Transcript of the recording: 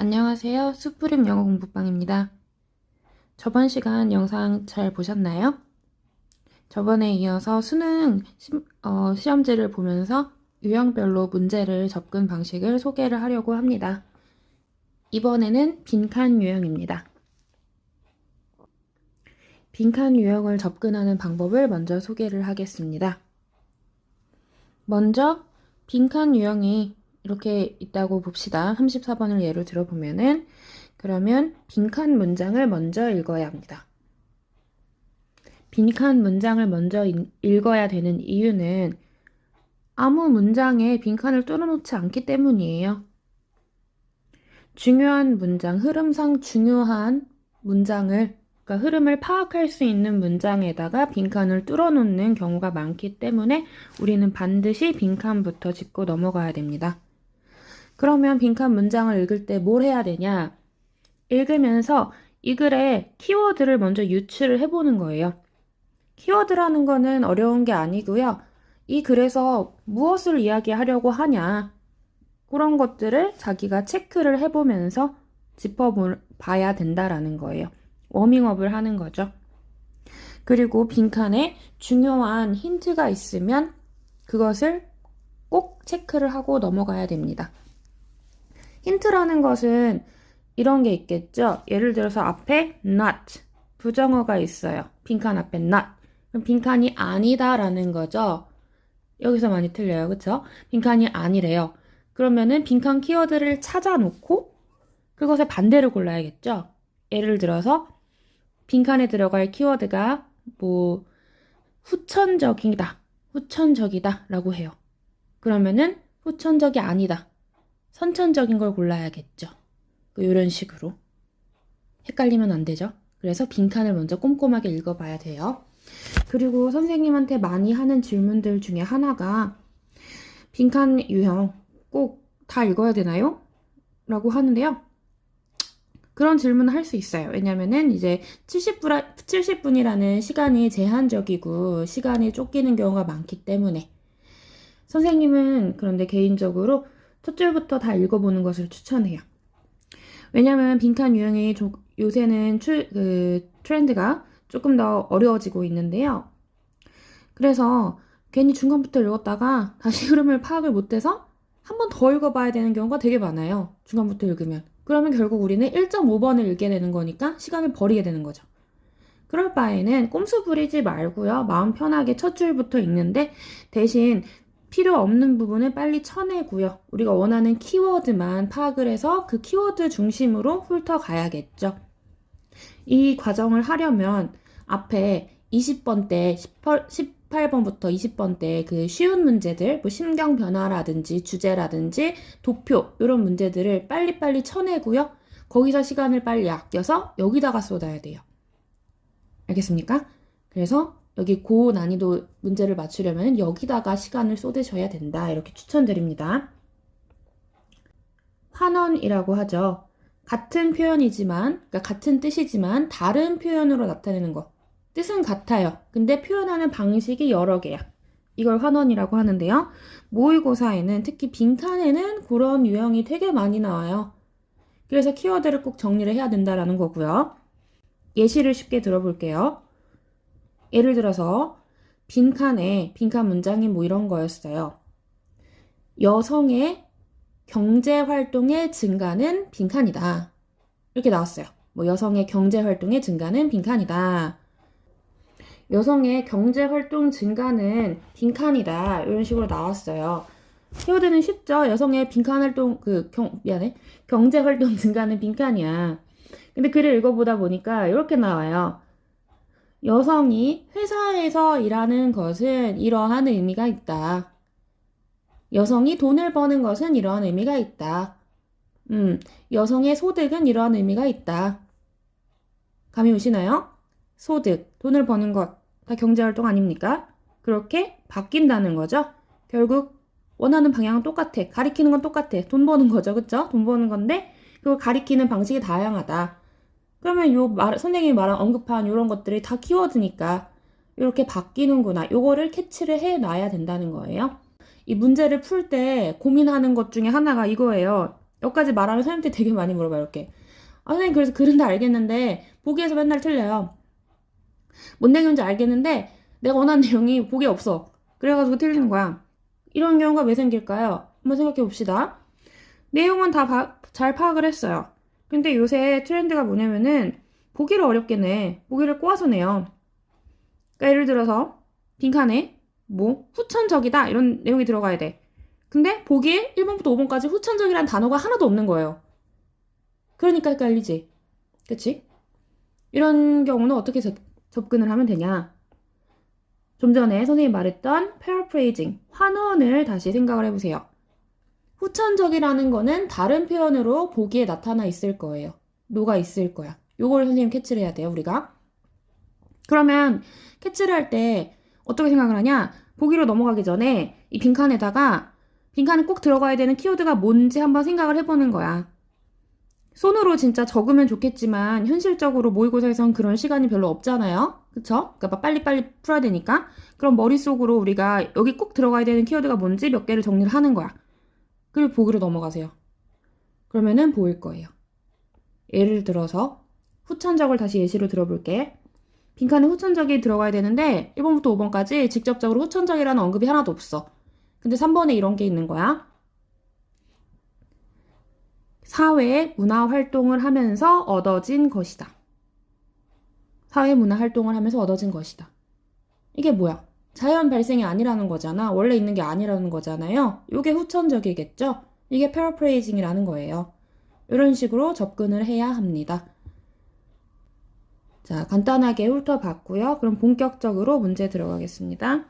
안녕하세요. 숲푸름 영어 공부방입니다. 저번 시간 영상 잘 보셨나요? 저번에 이어서 수능 시험지를 보면서 유형별로 문제를 접근 방식을 소개를 하려고 합니다. 이번에는 빈칸 유형입니다. 빈칸 유형을 접근하는 방법을 먼저 소개를 하겠습니다. 먼저 빈칸 유형이 이렇게 있다고 봅시다. 34번을 예로 들어보면은 그러면 빈칸 문장을 먼저 읽어야 합니다. 빈칸 문장을 먼저 읽어야 되는 이유는 아무 문장에 빈칸을 뚫어놓지 않기 때문이에요. 중요한 문장, 흐름상 중요한 문장을, 그러니까 흐름을 파악할 수 있는 문장에다가 빈칸을 뚫어놓는 경우가 많기 때문에 우리는 반드시 빈칸부터 짚고 넘어가야 됩니다. 그러면 빈칸 문장을 읽을 때 뭘 해야 되냐? 읽으면서 이 글의 키워드를 먼저 유추를 해보는 거예요. 키워드라는 거는 어려운 게 아니고요. 이 글에서 무엇을 이야기하려고 하냐, 그런 것들을 자기가 체크를 해보면서 짚어봐야 된다라는 거예요. 워밍업을 하는 거죠. 그리고 빈칸에 중요한 힌트가 있으면 그것을 꼭 체크를 하고 넘어가야 됩니다. 힌트라는 것은 이런 게 있겠죠. 예를 들어서 앞에 not, 부정어가 있어요. 빈칸 앞에 not. 그럼 빈칸이 아니다라는 거죠. 여기서 많이 틀려요. 그쵸? 빈칸이 아니래요. 그러면은 빈칸 키워드를 찾아놓고 그것의 반대를 골라야겠죠. 예를 들어서 빈칸에 들어갈 키워드가 뭐 후천적이다, 후천적이다 라고 해요. 그러면은 후천적이 아니다, 선천적인 걸 골라야겠죠. 이런 식으로. 헷갈리면 안 되죠. 그래서 빈칸을 먼저 꼼꼼하게 읽어봐야 돼요. 그리고 선생님한테 많이 하는 질문들 중에 하나가 빈칸 유형 꼭 다 읽어야 되나요? 라고 하는데요. 그런 질문을 할 수 있어요. 왜냐면은 이제 70분이라는 시간이 제한적이고 시간이 쫓기는 경우가 많기 때문에 선생님은 그런데 개인적으로 첫 줄부터 다 읽어보는 것을 추천해요. 왜냐면 빈칸 유형이 요새는 트렌드가 조금 더 어려워지고 있는데요. 그래서 괜히 중간부터 읽었다가 다시 흐름을 파악을 못해서 한 번 더 읽어봐야 되는 경우가 되게 많아요. 중간부터 읽으면. 그러면 결국 우리는 1.5번을 읽게 되는 거니까 시간을 버리게 되는 거죠. 그럴 바에는 꼼수 부리지 말고요. 마음 편하게 첫 줄부터 읽는데 대신 필요 없는 부분을 빨리 쳐내고요. 우리가 원하는 키워드만 파악을 해서 그 키워드 중심으로 훑어가야겠죠. 이 과정을 하려면 앞에 20번 때, 18번부터 20번 때 그 쉬운 문제들, 뭐 심경 변화라든지 주제라든지 도표, 이런 문제들을 빨리빨리 쳐내고요. 거기서 시간을 빨리 아껴서 여기다가 쏟아야 돼요. 알겠습니까? 그래서 여기 고난이도 문제를 맞추려면 여기다가 시간을 쏟으셔야 된다. 이렇게 추천드립니다. 환원이라고 하죠. 같은 표현이지만, 그러니까 같은 뜻이지만 다른 표현으로 나타내는 거. 뜻은 같아요. 근데 표현하는 방식이 여러 개야. 이걸 환원이라고 하는데요. 모의고사에는 특히 빈칸에는 그런 유형이 되게 많이 나와요. 그래서 키워드를 꼭 정리를 해야 된다라는 거고요. 예시를 쉽게 들어볼게요. 예를 들어서 빈칸에 빈칸 문장이 뭐 이런 거였어요. 여성의 경제활동의 증가는 빈칸이다. 이렇게 나왔어요. 뭐 여성의 경제활동의 증가는 빈칸이다. 여성의 경제활동 증가는 빈칸이다. 이런 식으로 나왔어요. 키워드는 쉽죠? 여성의 빈칸활동, 경제활동 증가는 빈칸이야. 근데 글을 읽어보다 보니까 이렇게 나와요. 여성이 회사에서 일하는 것은 이러한 의미가 있다. 여성이 돈을 버는 것은 이러한 의미가 있다. 여성의 소득은 이러한 의미가 있다. 감이 오시나요? 소득, 돈을 버는 것, 다 경제활동 아닙니까? 그렇게 바뀐다는 거죠. 결국 원하는 방향은 똑같아. 가리키는 건 똑같아. 돈 버는 거죠. 그쵸? 돈 버는 건데 그걸 가리키는 방식이 다양하다. 그러면 선생님이 언급한 이런 것들이 다 키워드니까 이렇게 바뀌는구나. 요거를 캐치를 해놔야 된다는 거예요. 이 문제를 풀 때 고민하는 것 중에 하나가 이거예요. 여기까지 말하면 선생님한테 되게 많이 물어봐요. 이렇게. 아, 선생님 그래서 글은 다 알겠는데 보기에서 맨날 틀려요. 뭔 내용인지 알겠는데 내가 원하는 내용이 보기에 없어. 그래가지고 틀리는 거야. 이런 경우가 왜 생길까요? 한번 생각해 봅시다. 내용은 다 잘 파악을 했어요. 근데 요새 트렌드가 뭐냐면은 보기를 어렵게 내. 보기를 꼬아서 내요. 그러니까 예를 들어서 빈칸에 뭐 후천적이다 이런 내용이 들어가야 돼. 근데 보기에 1번부터 5번까지 후천적이라는 단어가 하나도 없는 거예요. 그러니까 헷갈리지. 그치? 이런 경우는 어떻게 접근을 하면 되냐? 좀 전에 선생님이 말했던 paraphrasing, 환원을 다시 생각을 해보세요. 후천적이라는 거는 다른 표현으로 보기에 나타나 있을 거예요. 뭐가 있을 거야. 요걸 선생님 캐치를 해야 돼요, 우리가. 그러면 캐치를 할 때 어떻게 생각을 하냐? 보기로 넘어가기 전에 이 빈칸에다가 빈칸에 꼭 들어가야 되는 키워드가 뭔지 한번 생각을 해보는 거야. 손으로 진짜 적으면 좋겠지만 현실적으로 모의고사에선 그런 시간이 별로 없잖아요. 그쵸? 그러니까 빨리빨리 풀어야 되니까. 그럼 머릿속으로 우리가 여기 꼭 들어가야 되는 키워드가 뭔지 몇 개를 정리를 하는 거야. 그리고 보기로 넘어가세요. 그러면은 보일 거예요. 예를 들어서 후천적을 다시 예시로 들어볼게. 빈칸에 후천적이 들어가야 되는데 1번부터 5번까지 직접적으로 후천적이라는 언급이 하나도 없어. 근데 3번에 이런 게 있는 거야. 사회 문화 활동을 하면서 얻어진 것이다. 사회 문화 활동을 하면서 얻어진 것이다. 이게 뭐야? 자연 발생이 아니라는 거잖아. 원래 있는 게 아니라는 거잖아요. 이게 후천적이겠죠? 이게 paraphrasing이라는 거예요. 이런 식으로 접근을 해야 합니다. 자, 간단하게 훑어봤고요. 그럼 본격적으로 문제 들어가겠습니다.